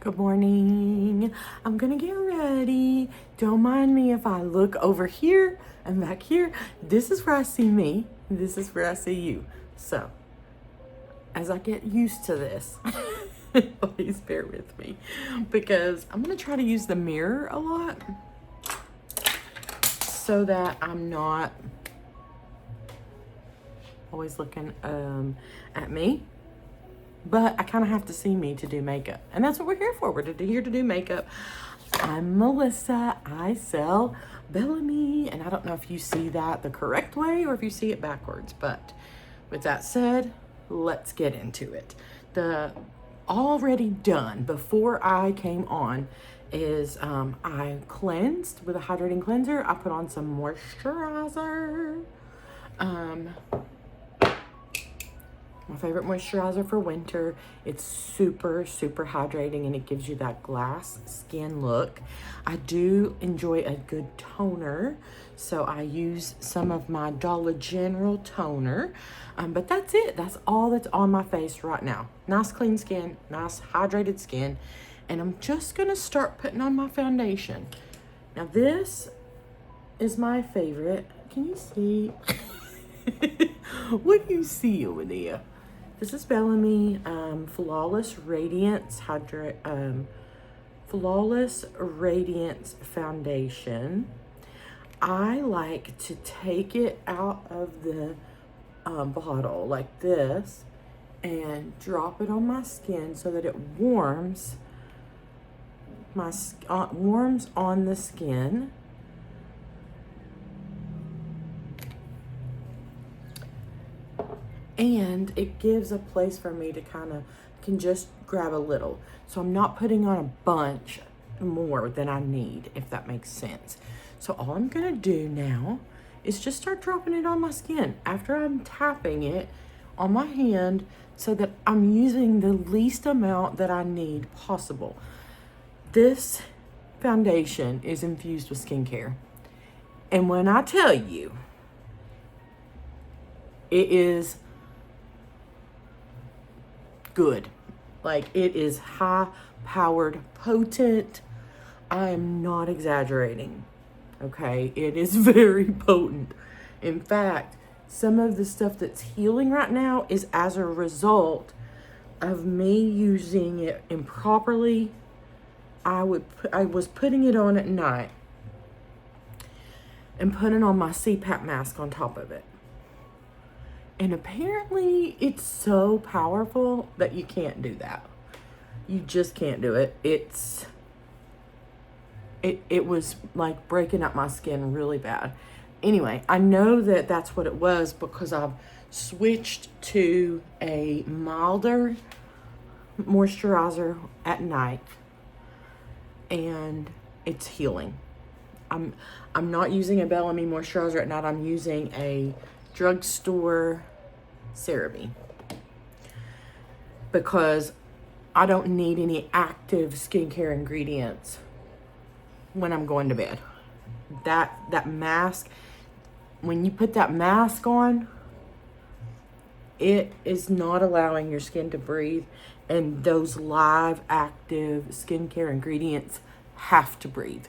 Good morning. I'm gonna get ready. Don't mind me if I look over here and back here. This is where I see me. This is where I see you. So, as I get used to this, please bear with me because I'm gonna try to use the mirror a lot so that I'm not always looking at me. But I kind of have to see me to do makeup. And that's what we're here for. We're here to do makeup. I'm Melissa. I sell Bellamy. And I don't know if you see that the correct way or if you see it backwards. But with that said, let's get into it. The already done before I came on is I cleansed with a hydrating cleanser. I put on some moisturizer. My favorite moisturizer for winter. It's super, super hydrating and it gives you that glass skin look. I do enjoy a good toner, so I use some of my Dollar General toner. But that's it. That's all that's on my face right now. Nice clean skin, nice hydrated skin. And I'm just gonna start putting on my foundation. Now this is my favorite. Can you see? What do you see over there? This is Bellamy Flawless Radiance Flawless Radiance Foundation. I like to take it out of the bottle like this and drop it on my skin so that it warms warms on the skin. And it gives a place for me to can just grab a little. So I'm not putting on a bunch more than I need, if that makes sense. So all I'm gonna do now is just start dropping it on my skin after I'm tapping it on my hand so that I'm using the least amount that I need possible. This foundation is infused with skincare. And when I tell you, it is good. Like, it is high powered, potent. I am not exaggerating. Okay, it is very potent. In fact, some of the stuff that's healing right now is as a result of me using it improperly. I was putting it on at night and putting on my CPAP mask on top of it. And apparently it's so powerful that you can't do that. You just can't do it. It was like breaking up my skin really bad. Anyway, I know that that's what it was because I've switched to a milder moisturizer at night and it's healing. I'm not using a Bellamy moisturizer at night. I'm using a drugstore CeraVe because I don't need any active skincare ingredients when I'm going to bed. That mask, when you put that mask on, it is not allowing your skin to breathe, and those live active skincare ingredients have to breathe.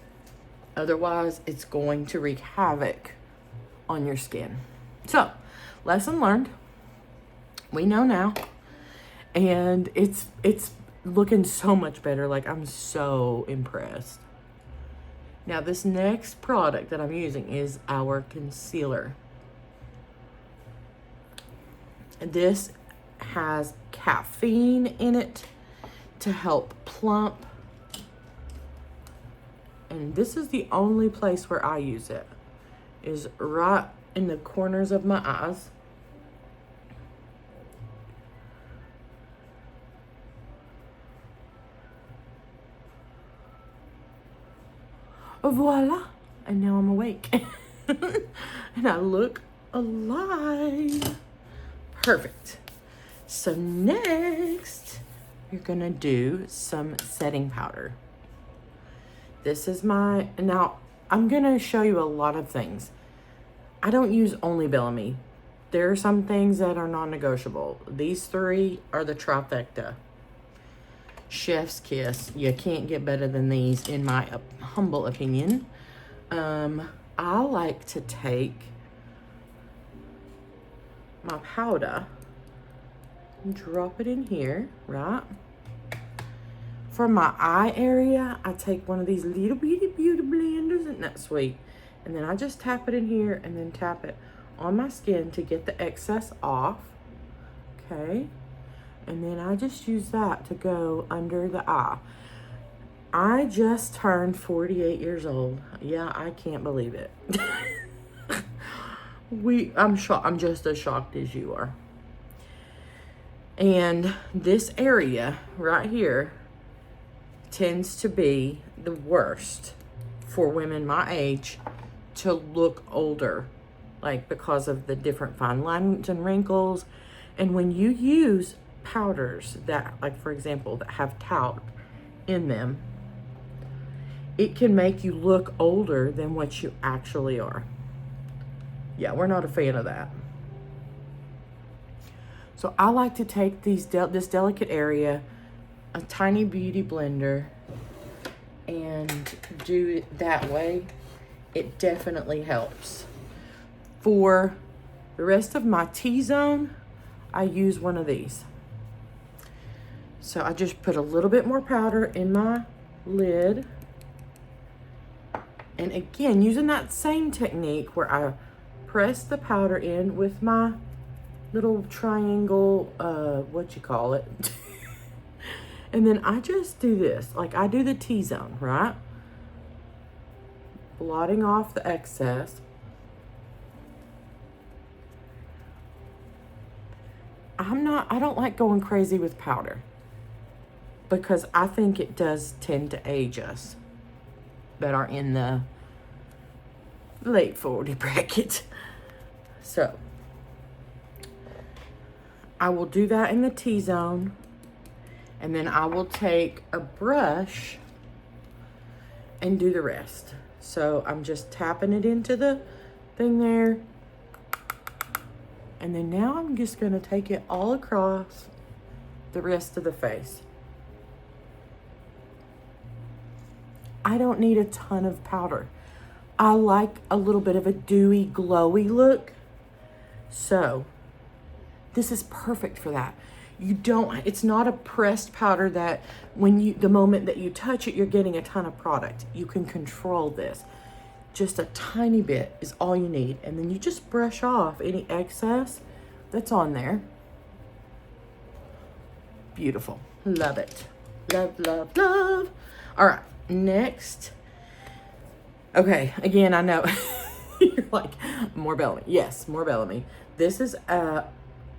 Otherwise, it's going to wreak havoc on your skin. So, lesson learned. We know now. And it's looking so much better. Like, I'm so impressed. Now, this next product that I'm using is our concealer. This has caffeine in it to help plump. And this is the only place where I use it, is right in the corners of my eyes. Voila! And now I'm awake. And I look alive. Perfect. So next, you're gonna do some setting powder. This is now I'm gonna show you a lot of things. I don't use only Bellamy. There are some things that are non-negotiable. These three are the trifecta. chef's kiss. You can't get better than these, in my humble opinion. I like to take my powder and drop it in here, right? For my eye area, I take one of these little beauty blenders. Isn't that sweet? And then I just tap it in here and then tap it on my skin to get the excess off. Okay. And then I just use that to go under the eye. I just turned 48 years old. Yeah, I can't believe it. I'm shocked. I'm just as shocked as you are. And this area right here tends to be the worst for women my age to look older, like because of the different fine lines and wrinkles. And when you use powders that, like for example, that have talc in them, it can make you look older than what you actually are. Yeah, we're not a fan of that. So I like to take this delicate area, a tiny beauty blender, and do it that way. It definitely helps. For the rest of my T-zone, I use one of these. So I just put a little bit more powder in my lid. And again, using that same technique where I press the powder in with my little triangle, what you call it. And then I just do this, like I do the T-zone, right? Blotting off the excess. I don't like going crazy with powder because I think it does tend to age us that are in the late 40 bracket. So I will do that in the T-zone, and then I will take a brush and do the rest. So I'm just tapping it into the thing there. And then now I'm just gonna take it all across the rest of the face. I don't need a ton of powder. I like a little bit of a dewy, glowy look. So this is perfect for that. It's not a pressed powder that the moment that you touch it, you're getting a ton of product. You can control this. Just a tiny bit is all you need. And then you just brush off any excess that's on there. Beautiful. Love it. Love, love, love. All right, next. Okay, again, I know you're like, more Bellamy. Yes, more Bellamy. This is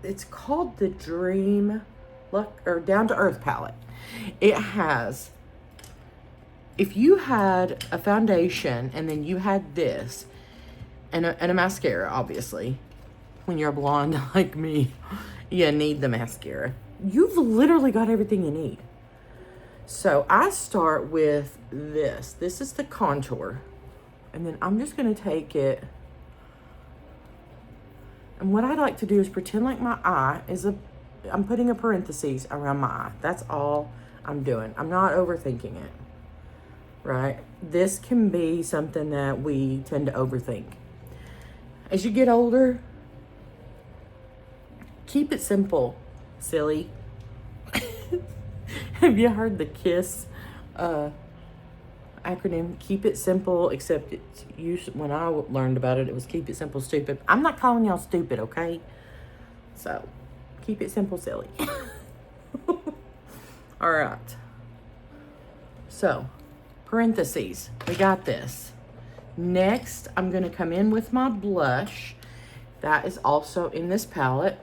it's called the Dream Look or Down to Earth palette. It has, if you had a foundation and then you had this and a mascara, obviously, when you're blonde like me, you need the mascara. You've literally got everything you need. So I start with this. This is the contour. And then I'm just gonna take it. And what I like to do is pretend like my eye is I'm putting a parenthesis around my eye. That's all I'm doing. I'm not overthinking it, right? This can be something that we tend to overthink. As you get older, keep it simple, silly. Have you heard the KISS acronym? Keep it simple, except it's used, when I learned about it, it was keep it simple, stupid. I'm not calling y'all stupid, okay? So, keep it simple, silly. All right. So, parentheses, we got this. Next, I'm gonna come in with my blush. That is also in this palette.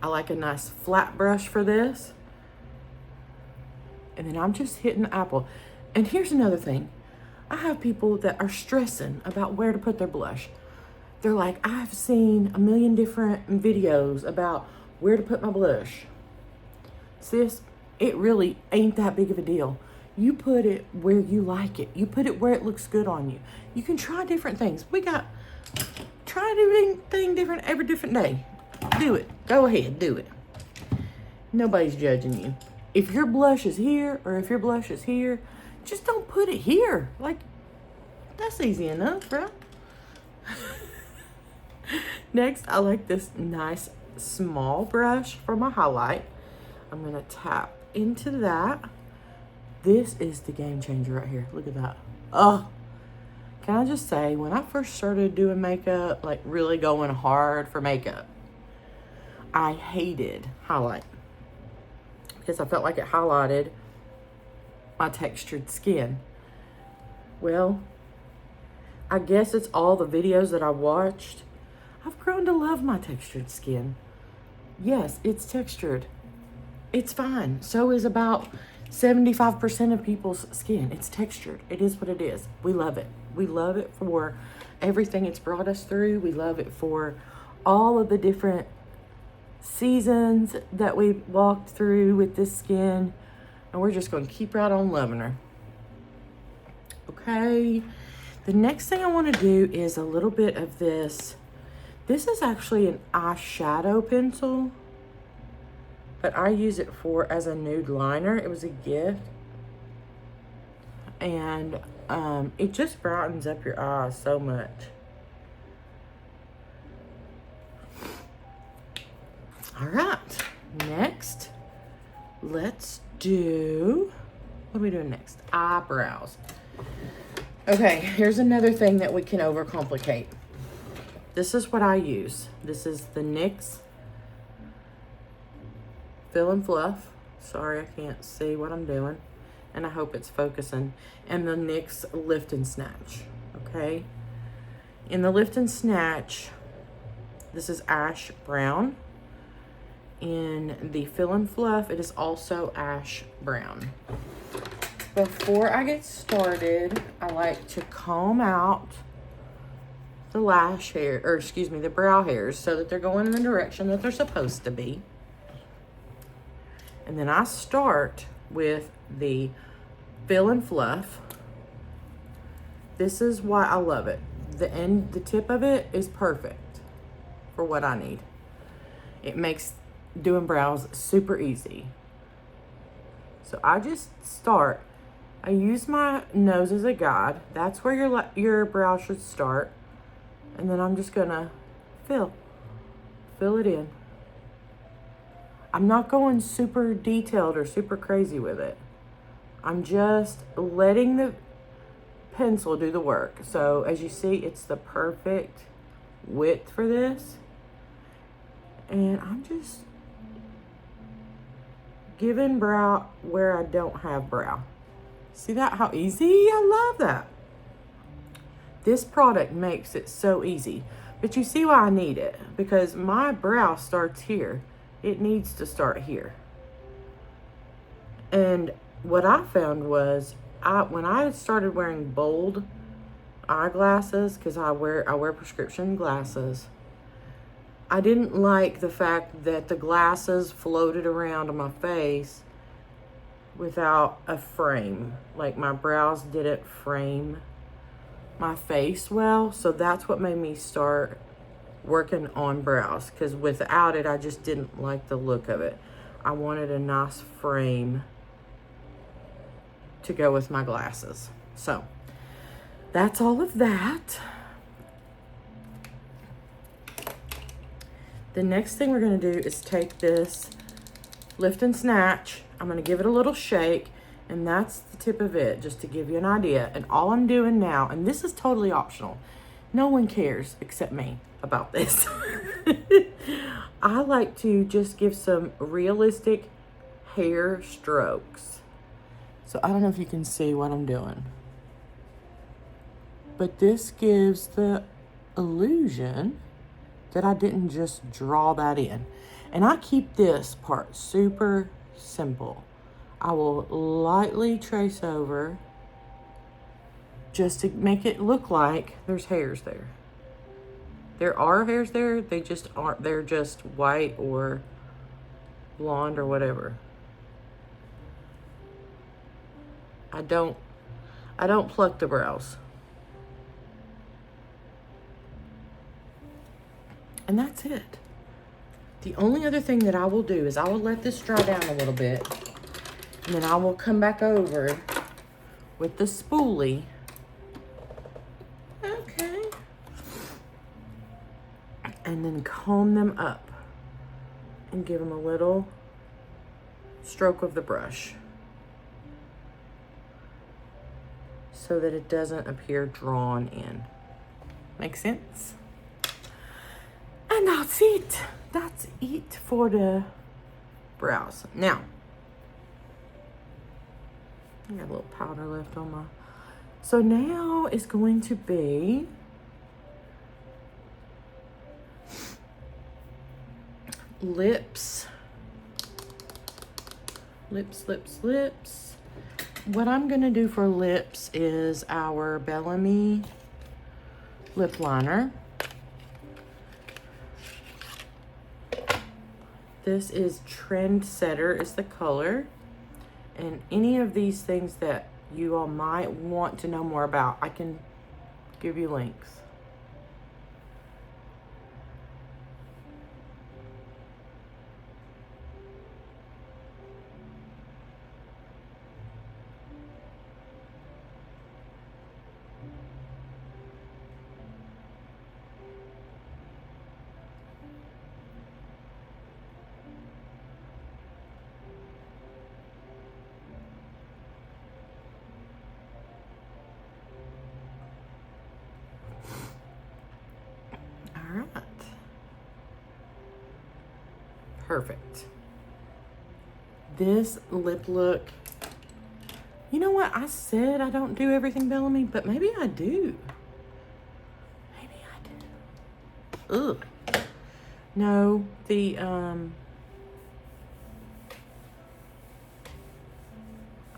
I like a nice flat brush for this. And then I'm just hitting the apple. And here's another thing. I have people that are stressing about where to put their blush. They're like, I've seen a million different videos about where to put my blush. Sis, it really ain't that big of a deal. You put it where you like it. You put it where it looks good on you. You can try different things. Try everything different every different day. Do it. Go ahead, do it. Nobody's judging you. if your blush is here or if your blush is here, just don't put it here. Like, that's easy enough, right? Next, I like this nice small brush for my highlight. I'm gonna tap into that. This is the game changer right here. Look at that. Oh, can I just say, when I first started doing makeup, like really going hard for makeup, I hated highlight because I felt like it highlighted my textured skin. Well, I guess it's all the videos that I watched. I've grown to love my textured skin. Yes, it's textured. It's fine. So is about 75% of people's skin. It's textured. It is what it is. We love it. We love it for everything it's brought us through. We love it for all of the different seasons that we've walked through with this skin. And we're just going to keep right on loving her. Okay. The next thing I want to do is a little bit of this. This is actually an eyeshadow pencil, but I use it as a nude liner. It was a gift. And it just brightens up your eyes so much. All right, next, let's do, what are we doing next? Eyebrows. Okay, here's another thing that we can overcomplicate. This is what I use. This is the NYX Fill and Fluff. Sorry, I can't see what I'm doing. And I hope it's focusing. And the NYX Lift and Snatch, okay? In the Lift and Snatch, this is ash brown. In the Fill and Fluff, it is also ash brown. Before I get started, I like to comb out the lash hair, or excuse me, the brow hairs, so that they're going in the direction that they're supposed to be. And then I start with the Fill and Fluff. This is why I love it. The tip of it is perfect for what I need. It makes doing brows super easy. So I just start. I use my nose as a guide. That's where your brow should start. And then I'm just gonna fill it in. I'm not going super detailed or super crazy with it. I'm just letting the pencil do the work. So as you see, it's the perfect width for this. And I'm just giving brow where I don't have brow. See that, how easy? I love that. This product makes it so easy. But you see why I need it. Because my brow starts here. It needs to start here. And what I found was, when I started wearing bold eyeglasses, because I wear prescription glasses, I didn't like the fact that the glasses floated around on my face without a frame. Like my brows didn't frame my face well. So that's what made me start working on brows, because without it, I just didn't like the look of it. I wanted a nice frame to go with my glasses. So that's all of that. The next thing we're gonna do is take this Lift and Snatch. I'm gonna give it a little shake, and that's the tip of it, just to give you an idea. And all I'm doing now, and this is totally optional, no one cares except me about this. I like to just give some realistic hair strokes. So I don't know if you can see what I'm doing, but this gives the illusion that I didn't just draw that in. And I keep this part super simple. I will lightly trace over just to make it look like there's hairs there. There are hairs there, they just aren't, they're just white or blonde or whatever. I don't pluck the brows. And that's it. The only other thing that I will do is I will let this dry down a little bit. And then I will come back over with the spoolie. Okay. And then comb them up and give them a little stroke of the brush so that it doesn't appear drawn in. Make sense? And that's it. That's it for the brows. Now, I got a little powder left on my... So now it's going to be lips. Lips. What I'm gonna do for lips is our Bellamy lip liner. This is Trendsetter is the color. And any of these things that you all might want to know more about, I can give you links. All right. Perfect. This lip look, you know what? I said I don't do everything Bellamy, but maybe I do. Maybe I do. Ugh. No, the,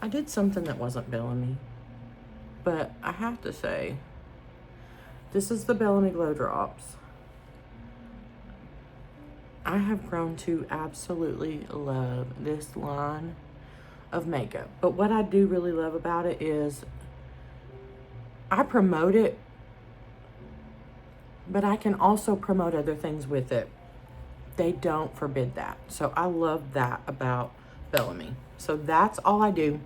I did something that wasn't Bellamy, but I have to say, this is the Bellamy Glow Drops. I have grown to absolutely love this line of makeup. But what I do really love about it is I promote it, but I can also promote other things with it. They don't forbid that. So I love that about Bellamy. So that's all I do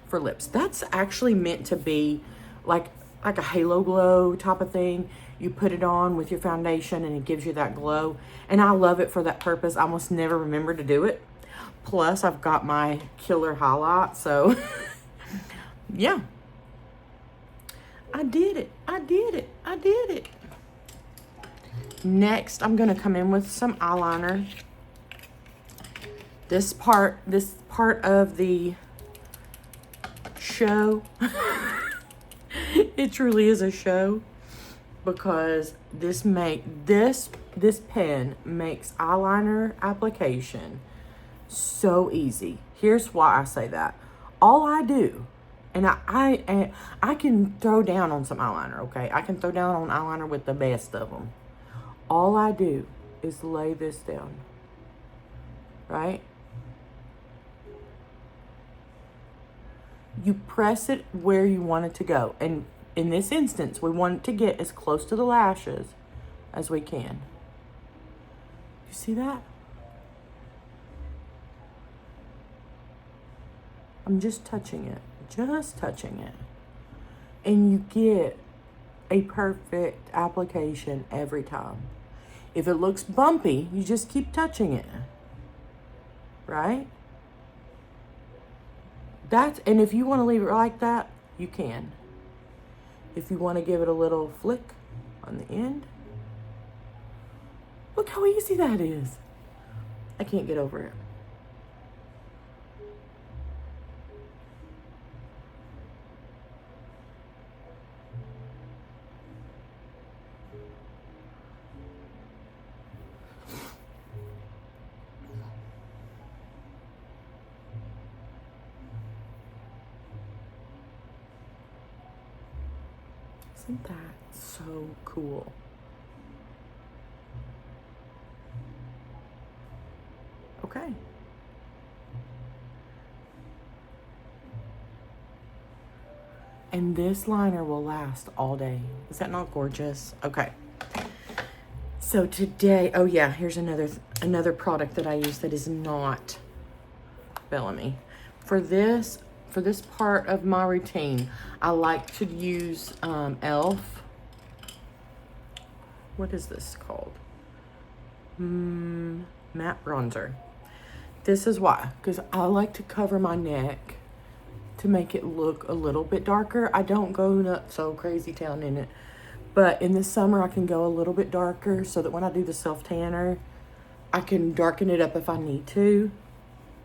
for lips. That's actually meant to be like a halo glow type of thing. You put it on with your foundation and it gives you that glow. And I love it for that purpose. I almost never remember to do it. Plus, I've got my killer highlight, so yeah. I did it. Next, I'm gonna come in with some eyeliner. This part of the show, it truly is a show, because this pen makes eyeliner application so easy. Here's why I say that. All I do, and I can throw down on some eyeliner, okay? I can throw down on eyeliner with the best of them. All I do is lay this down, right? You press it where you want it to go. And in this instance, we want it to get as close to the lashes as we can. You see that? I'm just touching it. And you get a perfect application every time. If it looks bumpy, you just keep touching it, right? And if you want to leave it like that, you can. If you want to give it a little flick on the end, look how easy that is. I can't get over it. Isn't that so cool? Okay. And this liner will last all day. Is that not gorgeous? Okay. So today, oh yeah, here's another product that I use that is not Bellamy. for this part of my routine, I like to use e.l.f. What is this called? Matte bronzer. This is why, because I like to cover my neck to make it look a little bit darker. I don't go nuts so crazy town in it, but in the summer I can go a little bit darker so that when I do the self tanner, I can darken it up if I need to.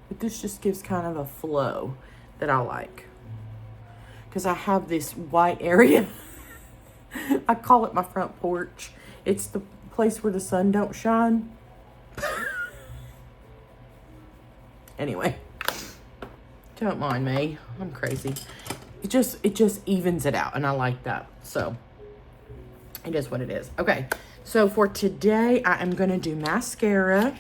But this just gives kind of a flow that I like, because I have this white area. I call it my front porch. It's the place where the sun don't shine. Anyway, don't mind me. I'm crazy. It just evens it out, and I like that. So it is what it is. Okay, so for today, I am going to do mascara.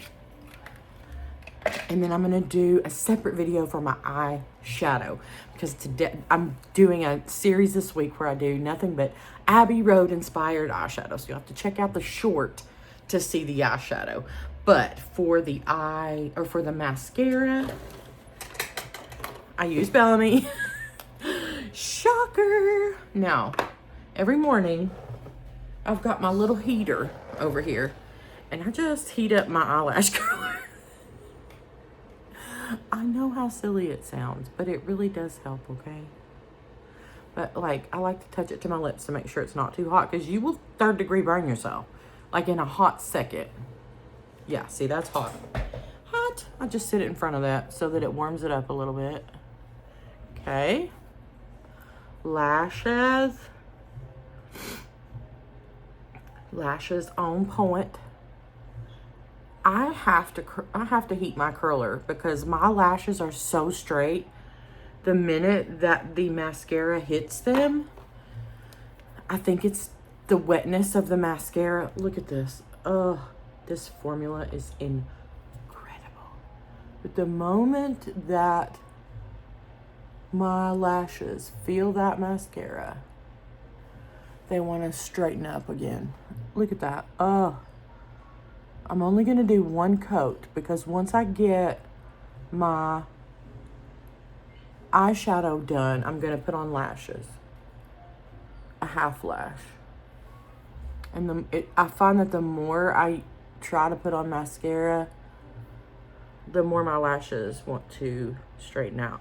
And then I'm going to do a separate video for my eyeshadow. Because today, I'm doing a series this week where I do nothing but Abbey Road inspired eyeshadow. So you'll have to check out the short to see the eyeshadow. But for the for the mascara, I use Bellamy. Shocker. Now, every morning, I've got my little heater over here. And I just heat up my eyelash curler. I know how silly it sounds, but it really does help, okay? But, like, I like to touch it to my lips to make sure it's not too hot, because you will third-degree burn yourself, like, in a hot second. Yeah, see, that's hot. Hot. I just sit it in front of that so that it warms it up a little bit. Okay. Lashes. Lashes on point. I have to heat my curler because my lashes are so straight. The minute that the mascara hits them, I think it's the wetness of the mascara. Look at this. This formula is incredible. But the moment that my lashes feel that mascara, they want to straighten up again. Look at that. I'm only going to do one coat because once I get my eyeshadow done, I'm going to put on lashes. A half lash. And I find that the more I try to put on mascara, the more my lashes want to straighten out.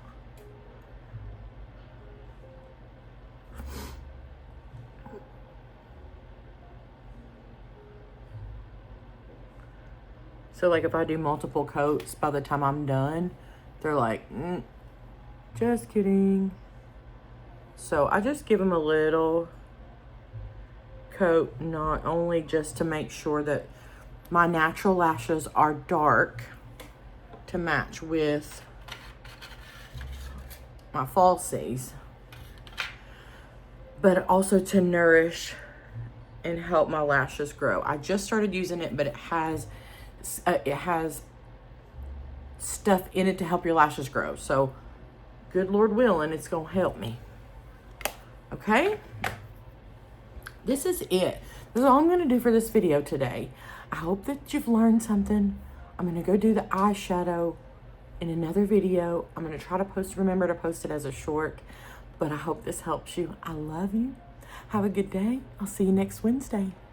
So, like, if I do multiple coats, by the time I'm done, they're like, just kidding. So, I just give them a little coat, not only just to make sure that my natural lashes are dark to match with my falsies, but also to nourish and help my lashes grow. I just started using it, but it has stuff in it to help your lashes grow. So, good Lord willing, it's going to help me. Okay? This is it. This is all I'm going to do for this video today. I hope that you've learned something. I'm going to go do the eyeshadow in another video. I'm going to try to remember to post it as a short. But I hope this helps you. I love you. Have a good day. I'll see you next Wednesday.